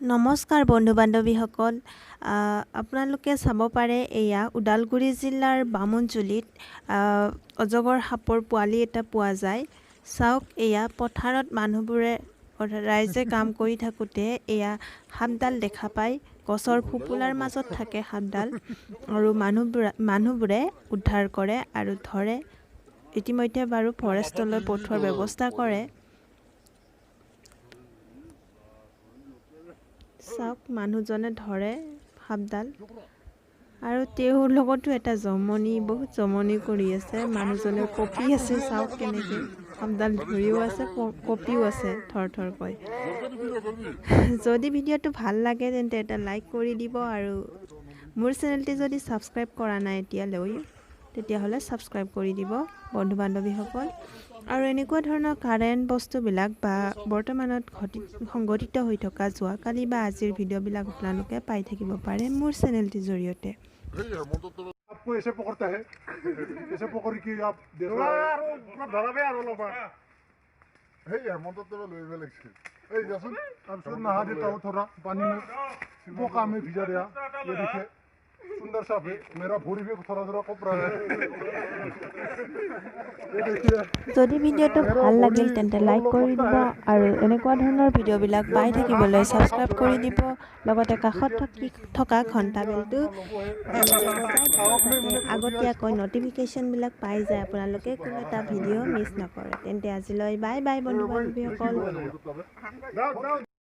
নমস্কাৰ বন্ধু বান্ধৱীসকল আপোনালোকে চাব পাৰে এয়া ওদালগুৰি জিলাৰ বামুণজুলিত অজগৰ সাপৰ পোৱালি এটা পোৱা যায় চাওক এয়া পথাৰত মানুহবোৰে ৰাইজে কাম কৰি থাকোতে এয়া সাপডাল দেখা পায় গছৰ ফুপুলাৰ মাজত থাকে সাপডাল আৰু মানুহবোৰে উদ্ধাৰ কৰে আৰু ধৰে ইতিমধ্যে বাৰু ফৰেষ্টলৈ পঠোৱাৰ ব্যৱস্থা কৰে চাওক মানুহজনে ধৰে সাপডাল আৰু তেওঁৰ লগতো এটা জমনি বহুত জমনি কৰি আছে মানুহজনে কপি আছে চাওক কেনেকৈ সাপডাল ধৰিও আছে কপিও আছে থৰথৰকৈ যদি ভিডিঅ'টো ভাল লাগে তেন্তে এটা লাইক কৰি দিব আৰু মোৰ চেনেলটি যদি ছাবস্ক্ৰাইব কৰা নাই এতিয়ালৈ তেতিয়াহ'লে ছাবস্ক্ৰাইব কৰি দিব বন্ধু বান্ধৱীসকল আৰু এনেকুৱা ধৰণৰ কাৰেণ্ট বস্তুবিলাক বা বৰ্তমানত সংঘটিত হৈ থকা যোৱাকালি বা আজিৰ ভিডিঅ'বিলাক আপোনালোকে পাই থাকিব পাৰে মোৰ চেনেলটিৰ জৰিয়তে आपको ऐसे पकड़ता है ऐसे पकड़ के आप देखो हे यार मन तो लोई में लगছে ए जसुन अब सुन नहा देता हूं थोड़ा पानी में मौका में भिजा दिया ये देखिए सुंदर साफ है मेरा भूरी भी थोड़ा थोड़ा कप रहा है যদি ভিডিঅ'টো ভাল লাগিল তেন্তে লাইক কৰি দিব আৰু এনেকুৱা ধৰণৰ ভিডিঅ'বিলাক পাই থাকিবলৈ ছাবস্ক্ৰাইব কৰি দিব লগতে কাষত থকা ঘণ্টা বেলটো আগতীয়াকৈ নটিফিকেশ্যনবিলাক পাই যায় আপোনালোকে কোনো এটা ভিডিঅ' মিছ নকৰে তেন্তে আজিলৈ বাই বাই বন্ধু বান্ধৱীসকল